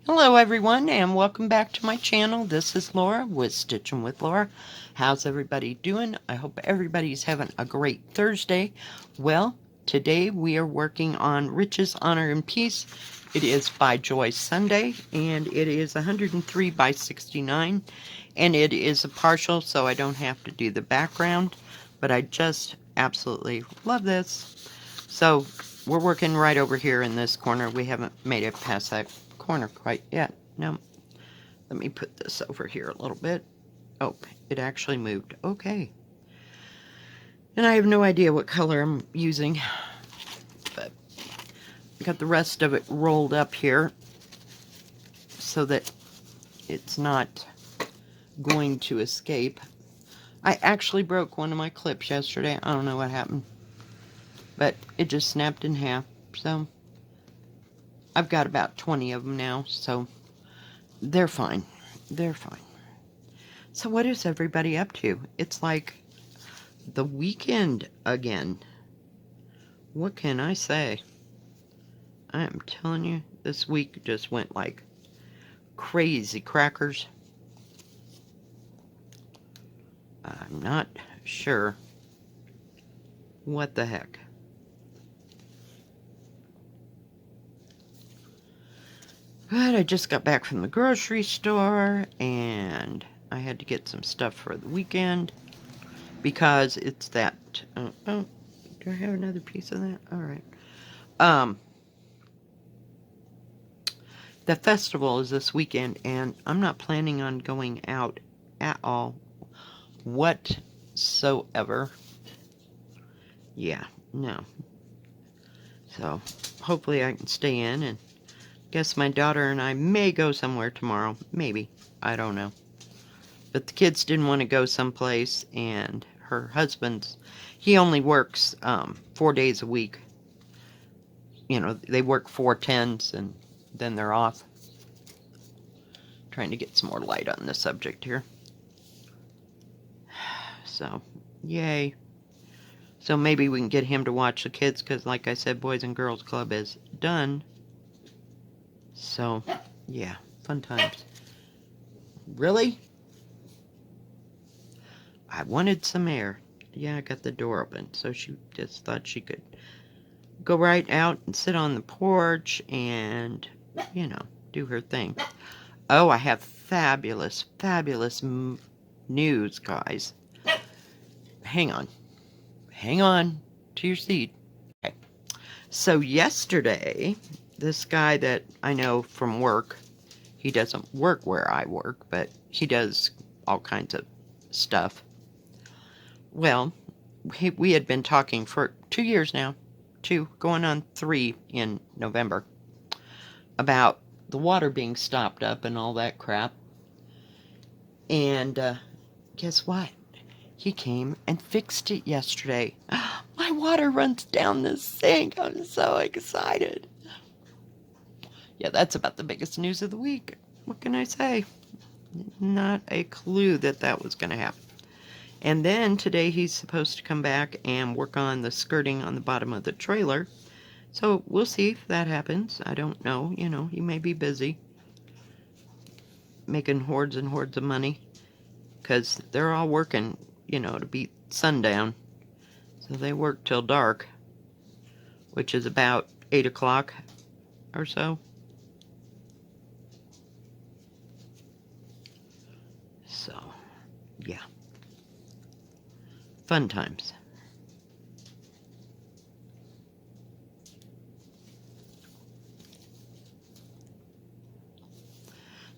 Hello everyone and welcome back to my channel. This is Laura with Stitchin with Laura. How's everybody doing? I hope everybody's having a great Thursday. Well, today we are working on Riches, Honor, and Peace. It is by Joy Sunday and it is 103 by 69 and it is a partial, so I don't have to do the background, but I just absolutely love this. So we're working right over here in this corner. We haven't made it past that corner quite yet. No, let me put this over here a little bit. Oh, it actually moved. Okay. And I have no idea what color I'm using, but I got the rest of it rolled up here so that it's not going to escape. I actually broke one of my clips yesterday. I don't know what happened, but it just snapped in half. So I've got about 20 of them now, so they're fine. They're fine. So what is everybody up to? It's like the weekend again. What can I say? I am telling you, this week just went like crazy crackers. I'm not sure what the heck. But I just got back from the grocery store and I had to get some stuff for the weekend because it's that. Oh, do I have another piece of that? All right. The festival is this weekend, and I'm not planning on going out at all whatsoever. Yeah, no. So hopefully I can stay in, and guess my daughter and I may go somewhere tomorrow. Maybe. I don't know. But the kids didn't want to go someplace, and her husband's, he only works 4 days a week. You know, they work 4 10s, and then they're off. Trying to get some more light on the subject here. So, yay. So maybe we can get him to watch the kids, because like I said, Boys and Girls Club is done. So, yeah, fun times. Really? I wanted some air. Yeah, I got the door open, so she just thought she could go right out and sit on the porch and, you know, do her thing. Oh, I have fabulous, fabulous news, guys. Hang on. Hang on to your seat. Okay. So yesterday, this guy that I know from work, he doesn't work where I work, but he does all kinds of stuff. Well, we had been talking for 2 years now, 2, going on 3 in November, about the water being stopped up and all that crap. And guess what? He came and fixed it yesterday. My water runs down the sink. I'm so excited. Yeah, that's about the biggest news of the week. What can I say? Not a clue that that was going to happen. And then today he's supposed to come back and work on the skirting on the bottom of the trailer. So we'll see if that happens. I don't know. You know, he may be busy making hordes and hordes of money, because they're all working, you know, to beat sundown. So they work till dark, which is about 8 o'clock or so. So, yeah. Fun times.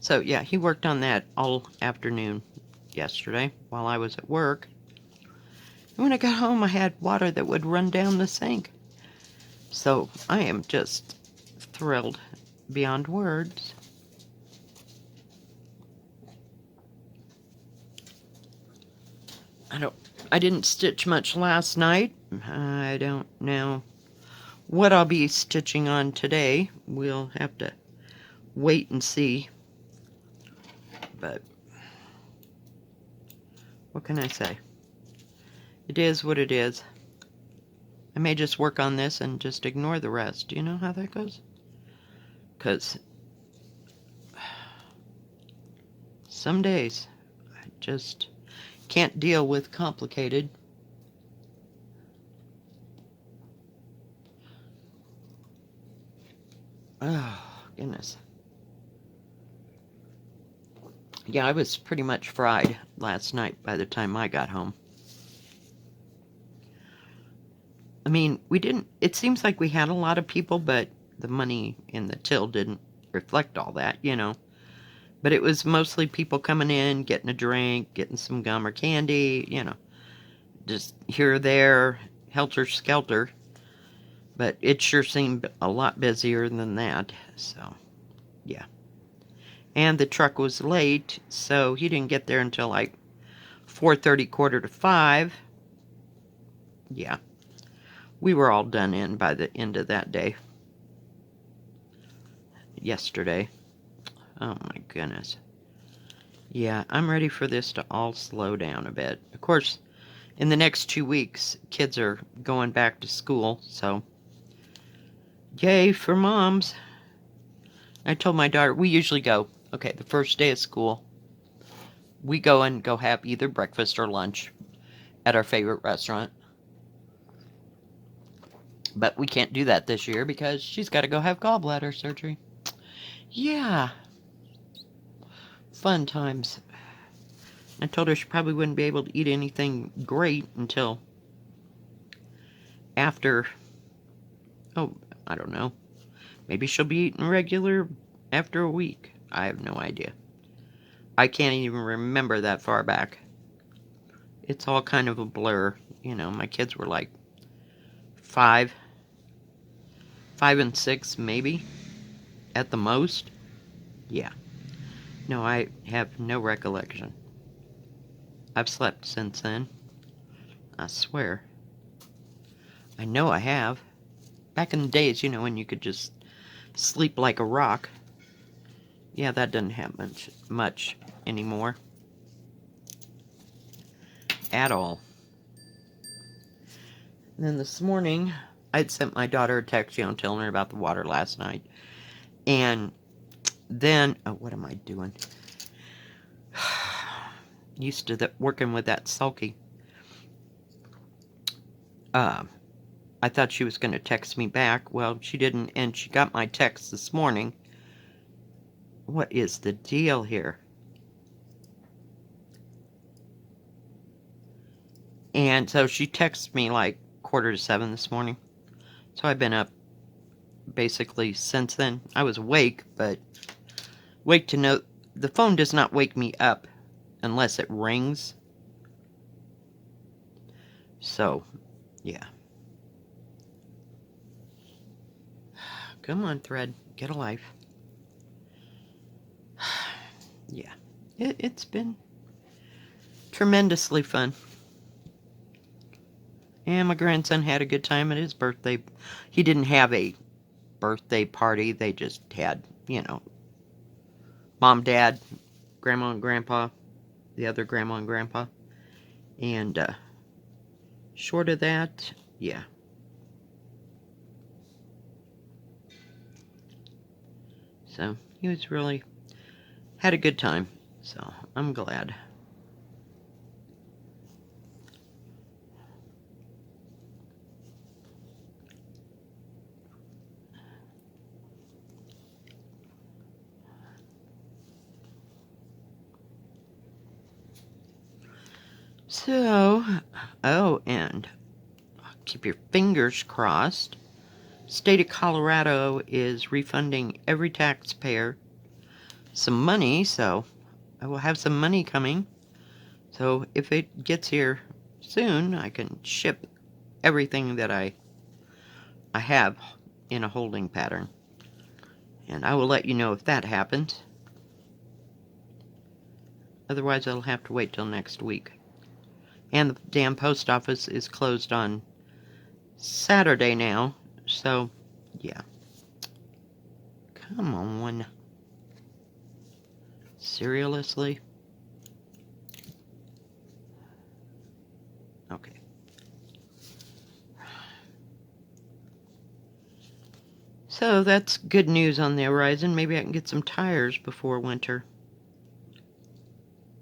So, yeah, he worked on that all afternoon yesterday while I was at work. And when I got home, I had water that would run down the sink. So, I am just thrilled beyond words. I didn't stitch much last night. I don't know what I'll be stitching on today. We'll have to wait and see. But what can I say? It is what it is. I may just work on this and just ignore the rest. Do you know how that goes? Because Some days I just can't deal with complicated. Oh, goodness. Yeah, I was pretty much fried last night by the time I got home. I mean, it seems like we had a lot of people, but the money in the till didn't reflect all that, you know. But it was mostly people coming in, getting a drink, getting some gum or candy, you know, just here or there, helter-skelter. But it sure seemed a lot busier than that, so, yeah. And the truck was late, so he didn't get there until like 4:30, quarter to 5. Yeah, we were all done in by the end of that day. Yesterday. Oh my goodness. Yeah, I'm ready for this to all slow down a bit. Of course, in the next 2 weeks, kids are going back to school, so yay for moms. I told my daughter, we usually go, okay, the first day of school, we go and go have either breakfast or lunch at our favorite restaurant. But we can't do that this year because she's got to go have gallbladder surgery. Yeah, fun times. I told her she probably wouldn't be able to eat anything great until after, oh, I don't know. Maybe she'll be eating regular after a week. I have no idea. I can't even remember that far back. It's all kind of a blur. You know, my kids were like 5 and 6 maybe, at the most. Yeah. No, I have no recollection. I've slept since then. I swear. I know I have. Back in the days, you know, when you could just sleep like a rock. Yeah, that doesn't happen much anymore. At all. And then this morning, I'd sent my daughter a text, you know, telling her about the water last night. And then, oh, what am I doing? Used to working with that sulky. I thought she was going to text me back. Well, she didn't, and she got my text this morning. What is the deal here? And so she texted me like 6:45 this morning. So I've been up basically since then. I was awake, but wake to note, the phone does not wake me up unless it rings. So, yeah. Come on, Thread. Get a life. Yeah. It's been tremendously fun. And my grandson had a good time at his birthday. He didn't have a birthday party. They just had, you know, mom, dad, grandma and grandpa, the other grandma and grandpa. And short of that, yeah. So he was really, had a good time. So I'm glad. So, oh, and keep your fingers crossed. State of Colorado is refunding every taxpayer some money, so I will have some money coming. So if it gets here soon, I can ship everything that I have in a holding pattern. And I will let you know if that happens. Otherwise, I'll have to wait till next week. And the damn post office is closed on Saturday now, so yeah. Come on. Seriously? Okay. So that's good news on the horizon. Maybe I can get some tires before winter.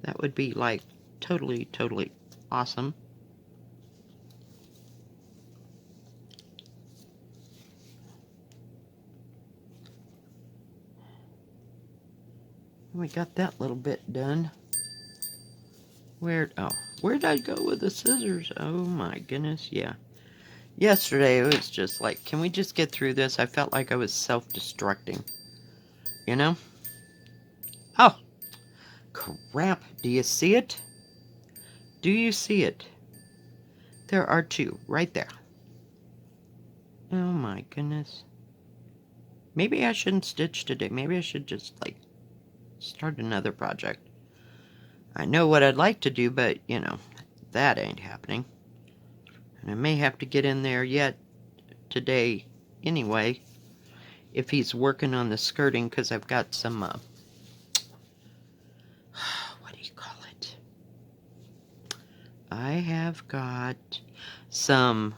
That would be like totally, totally awesome. We got that little bit done. Where did I go with the scissors? Oh my goodness, yeah. Yesterday it was just like, can we just get through this? I felt like I was self-destructing. You know? Oh, crap. Do you see it? Do you see it? There are two right there. Oh my goodness. Maybe I shouldn't stitch today. Maybe I should just, like, start another project. I know what I'd like to do, but, you know, that ain't happening. And I may have to get in there yet today anyway, if he's working on the skirting, because I've got some, what do you call it? I have got some,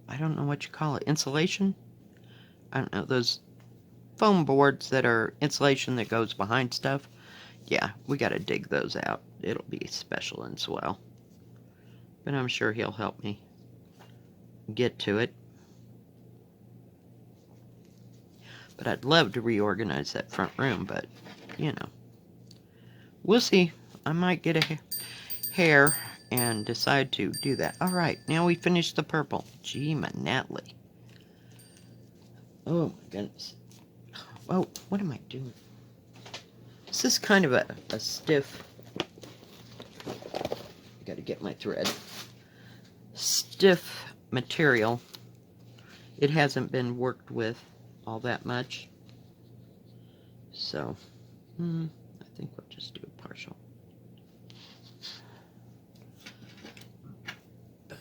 I don't know what you call it, insulation? I don't know, those foam boards that are insulation that goes behind stuff. Yeah, we gotta dig those out. It'll be special and swell. But I'm sure he'll help me get to it. But I'd love to reorganize that front room, but, you know. We'll see. I might get a hair and decide to do that. Alright, now we finished the purple. Gee, Manatly. Oh, my goodness. Oh, what am I doing? This is kind of a stiff... I gotta get my thread. Stiff material. It hasn't been worked with all that much. So, I think we'll just do a partial. But,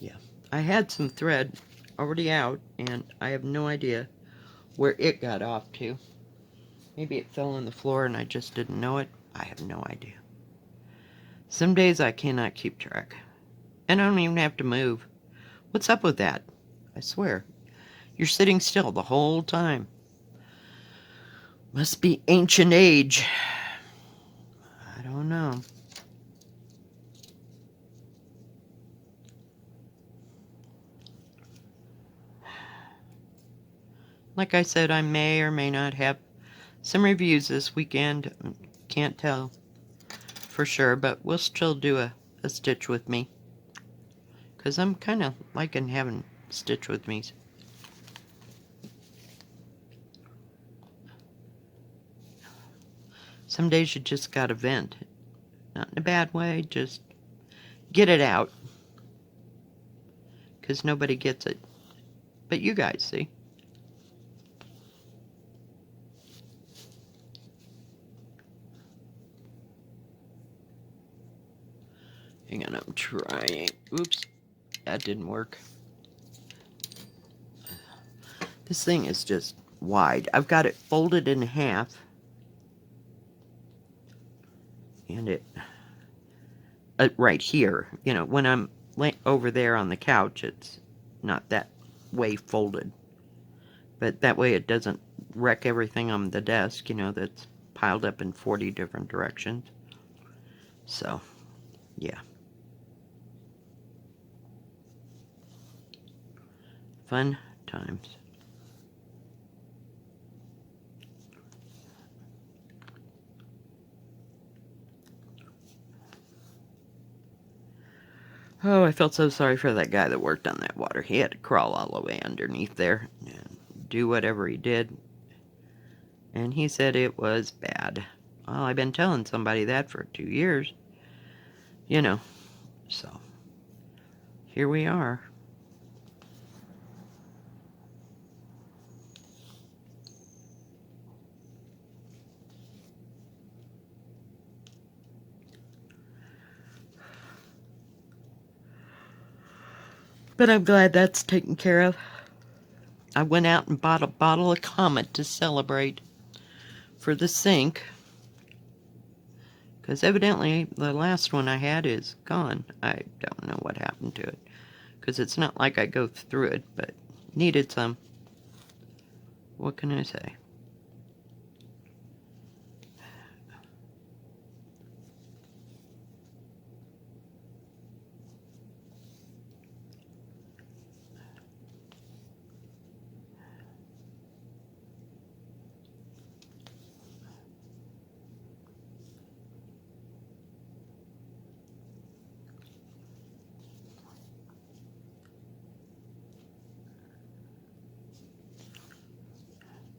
yeah. I had some thread already out, and I have no idea where it got off to. Maybe it fell on the floor and I just didn't know it. I have no idea. Some days I cannot keep track. And I don't even have to move. What's up with that? I swear. You're sitting still the whole time. Must be ancient age. I don't know. Like I said, I may or may not have some reviews this weekend. Can't tell for sure, but we'll still do a stitch with me. Because I'm kind of liking having stitch with me. Some days you just gotta vent. Not in a bad way, just get it out. Because nobody gets it. But you guys see. Hang on, I'm trying. Oops, that didn't work. This thing is just wide. I've got it folded in half. And it, right here, you know, when I'm over there on the couch, it's not that way folded. But that way it doesn't wreck everything on the desk, you know, that's piled up in 40 different directions. So, yeah. Fun times. Oh, I felt so sorry for that guy that worked on that water. He had to crawl all the way underneath there and do whatever he did. And he said it was bad. Well, I've been telling somebody that for 2 years. You know, so here we are. But I'm glad that's taken care of. I went out and bought a bottle of Comet to celebrate for the sink. Because evidently the last one I had is gone. I don't know what happened to it. Because it's not like I go through it, but needed some. What can I say?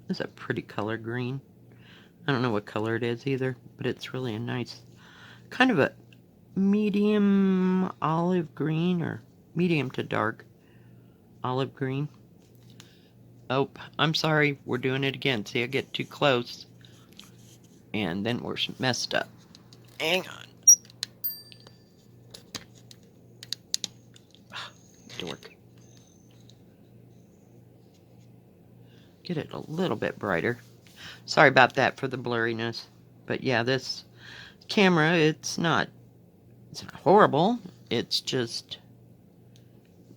This is a pretty color green. I don't know what color it is either, but it's really a nice, kind of a medium olive green, or medium to dark olive green. Oh, I'm sorry, we're doing it again. See, I get too close, and then we're messed up. Hang on. Dork. Get it a little bit brighter. Sorry about that for the blurriness. But yeah, this camera, it's not horrible. It's just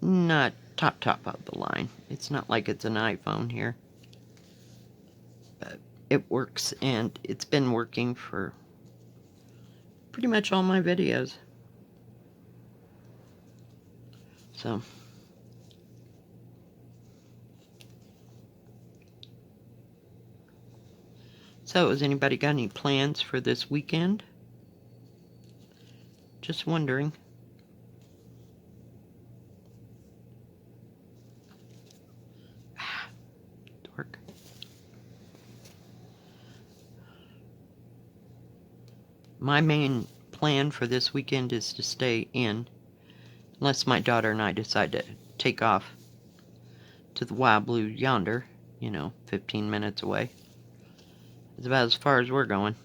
not top of the line. It's not like it's an iPhone here. But it works, and it's been working for pretty much all my videos. So has anybody got any plans for this weekend? Just wondering. Dork. My main plan for this weekend is to stay in, unless my daughter and I decide to take off to the Wild Blue yonder, 15 minutes away. It's about as far as we're going,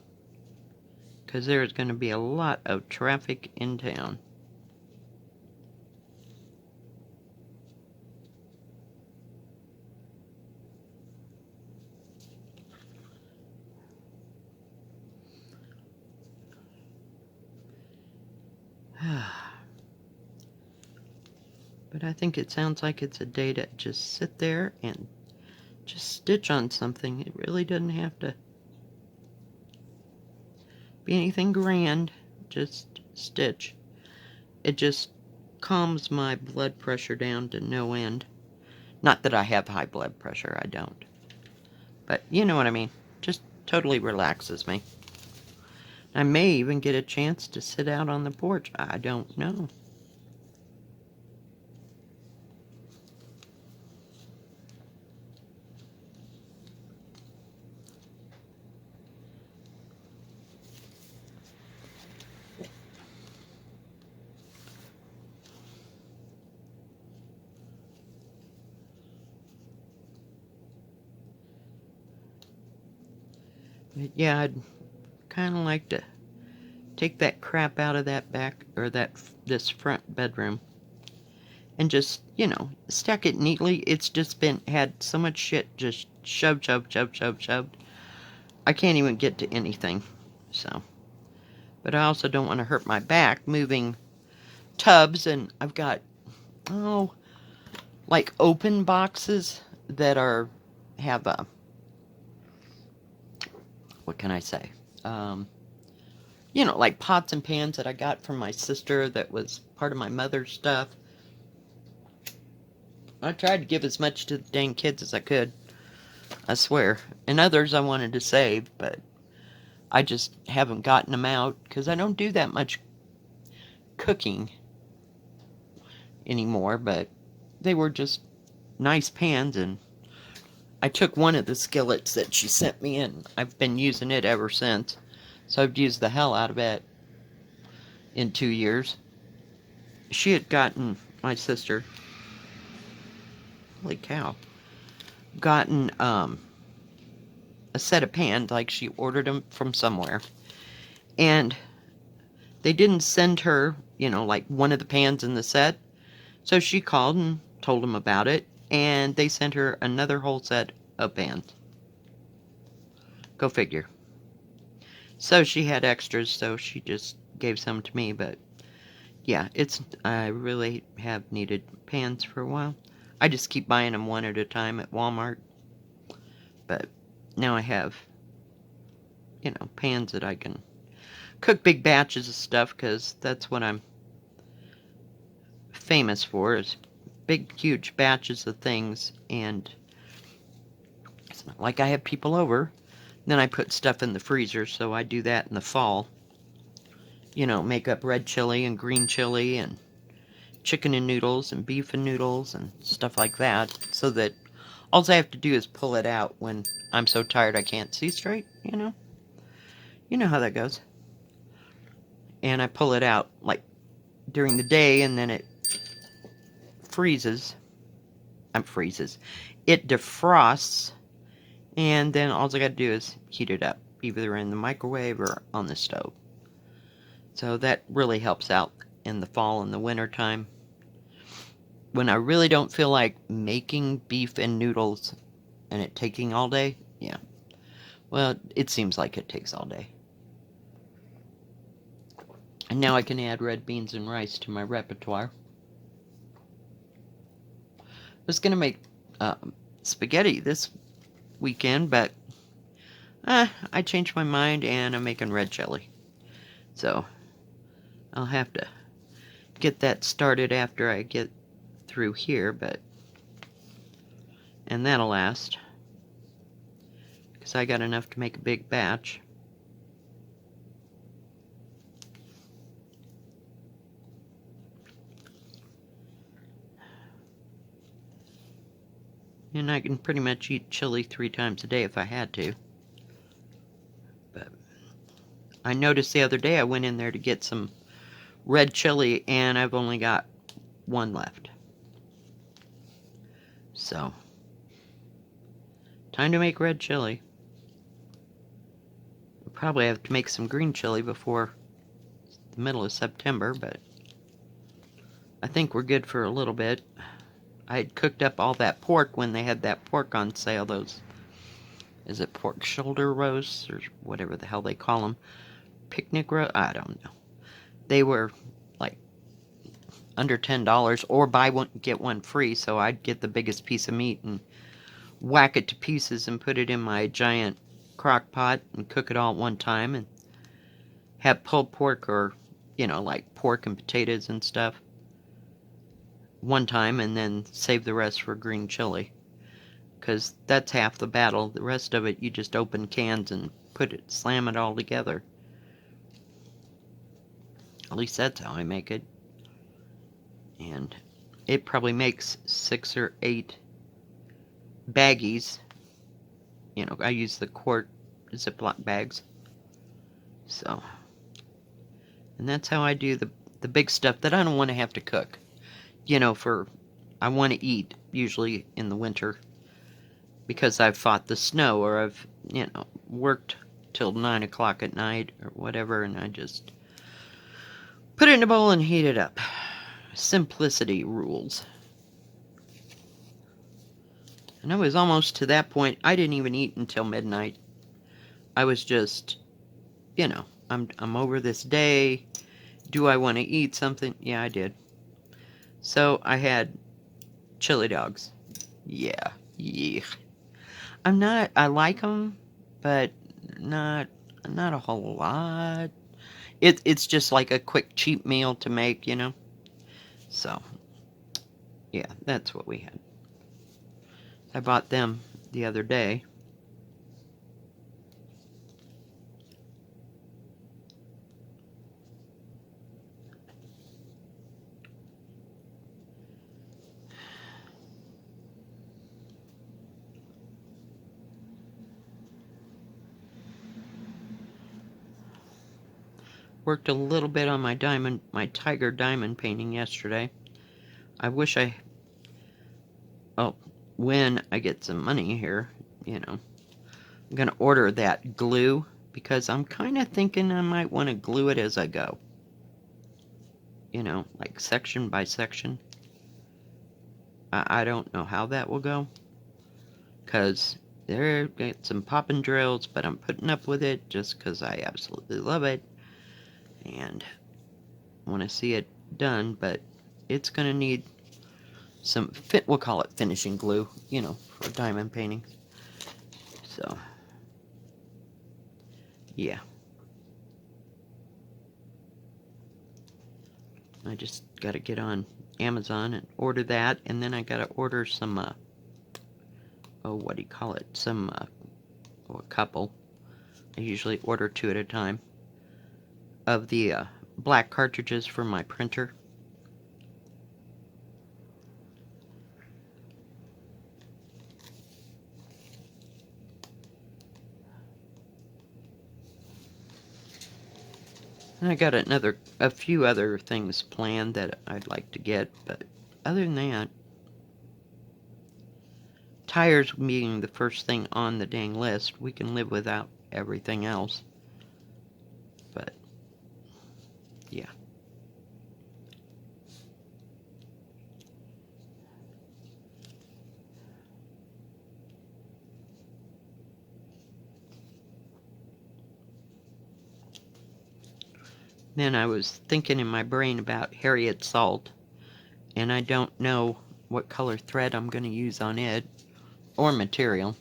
because there's going to be a lot of traffic in town. But I think it sounds like it's a day to just sit there and just stitch on something. It really doesn't have to be anything grand. Just stitch. It just calms my blood pressure down to no end. Not that I have high blood pressure, I don't. But you know what I mean. Just totally relaxes me. I may even get a chance to sit out on the porch. I don't know. But yeah, I'd kind of like to take that crap out of that back, or this front bedroom, and just, stack it neatly. It's just had so much shit just shoved. I can't even get to anything. So, but I also don't want to hurt my back moving tubs, and I've got, like open boxes that have a, what can I say? Like pots and pans that I got from my sister that was part of my mother's stuff. I tried to give as much to the dang kids as I could, I swear. And others I wanted to save, but I just haven't gotten them out because I don't do that much cooking anymore. But they were just nice pans, and I took one of the skillets that she sent me, and I've been using it ever since. So I've used the hell out of it in 2 years. She had gotten, my sister, holy cow, gotten a set of pans, like she ordered them from somewhere. And they didn't send her, like one of the pans in the set. So she called and told them about it, and they sent her another whole set of pans. Go figure. So she had extras, so she just gave some to me, but yeah, I really have needed pans for a while. I just keep buying them one at a time at Walmart. But now I have, pans that I can cook big batches of stuff, because that's what I'm famous for, is big, huge batches of things. And it's not like I have people over. Then I put stuff in the freezer, so I do that in the fall. Make up red chili and green chili and chicken and noodles and beef and noodles and stuff like that, so that all I have to do is pull it out when I'm so tired I can't see straight, you know? You know how that goes. And I pull it out, like, during the day, and then it freezes. It defrosts, and then all I gotta do is heat it up, either in the microwave or on the stove. So that really helps out in the fall and the winter time. When I really don't feel like making beef and noodles and it taking all day, yeah. Well, it seems like it takes all day. And now I can add red beans and rice to my repertoire. I was going to make spaghetti this weekend, but I changed my mind and I'm making red chili. So I'll have to get that started after I get through here, and that'll last, because I got enough to make a big batch. And I can pretty much eat chili 3 times a day if I had to. But I noticed the other day I went in there to get some red chili and I've only got 1 left. So, time to make red chili. I'll probably have to make some green chili before the middle of September, but I think we're good for a little bit. I had cooked up all that pork when they had that pork on sale. Those, is it pork shoulder roasts or whatever the hell they call them? Picnic roast? I don't know. They were like under $10, or buy one get one free. So I'd get the biggest piece of meat and whack it to pieces and put it in my giant crock pot and cook it all at one time, and have pulled pork, or like pork and potatoes and stuff, one time, and then save the rest for green chili, because that's half the battle. The rest of it, you just open cans and slam it all together. At least that's how I make it. And it probably makes 6 or 8 baggies. I use the quart Ziploc bags. So, and that's how I do the big stuff that I don't want to have to cook. I want to eat usually in the winter, because I've fought the snow, or I've, worked till 9 o'clock at night or whatever, and I just put it in a bowl and heat it up. Simplicity rules. And I was almost to that point. I didn't even eat until midnight. I was just, I'm over this day. Do I want to eat something? Yeah, I did. So I had chili dogs. Yeah. I like them, but not a whole lot. It's just like a quick, cheap meal to make, So, yeah, that's what we had. I bought them the other day. Worked a little bit on my tiger diamond painting yesterday. I wish when I get some money here, I'm gonna order that glue, because I'm kind of thinking I might want to glue it as I go. Like section by section. I don't know how that will go, because there get some popping drills, but I'm putting up with it just because I absolutely love it and want to see it done. But it's going to need some we'll call it finishing glue, for diamond painting. So, yeah. I just got to get on Amazon and order that, and then I got to order some, what do you call it? A couple. I usually order 2 at a time, of the black cartridges for my printer. And I got a few other things planned that I'd like to get, but other than that, tires being the first thing on the dang list, we can live without everything else. But, yeah. Then I was thinking in my brain about Harriet Salt, and I don't know what color thread I'm going to use on it, or material.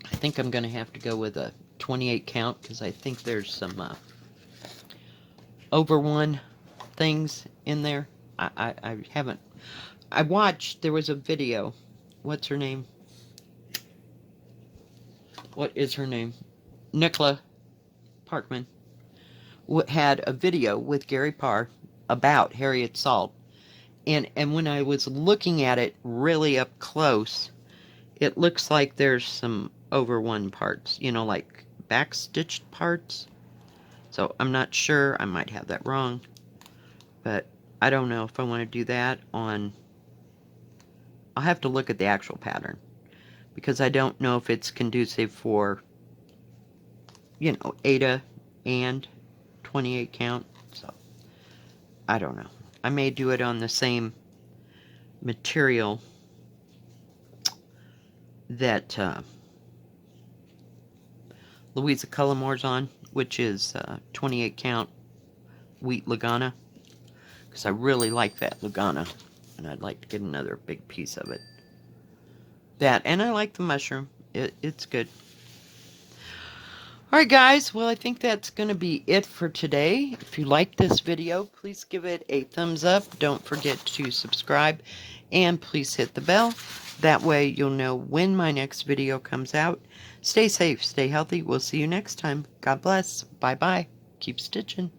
I think I'm going to have to go with a 28 count, because I think there's some over one things in there. I haven't. I watched, there was a video. What's her name? What is her name? Nicola Parkman had a video with Gary Parr about Harriet Salt. And when I was looking at it really up close, it looks like there's some over one parts, you know, like backstitched parts. So I'm not sure. I might have that wrong. But I don't know if I want to do that on... I'll have to look at the actual pattern, because I don't know if it's conducive for, you know, Ada and 28 count. So I don't know. I may do it on the same material that Louisa Cullimore's on, which is 28 count wheat Lagana, because I really like that Lagana, and I'd like to get another big piece of it. That, and I like the mushroom. It's good. Alright guys, well I think that's going to be it for today. If you like this video, please give it a thumbs up. Don't forget to subscribe, and please hit the bell. That way you'll know when my next video comes out. Stay safe, stay healthy. We'll see you next time. God bless. Bye-bye. Keep stitching.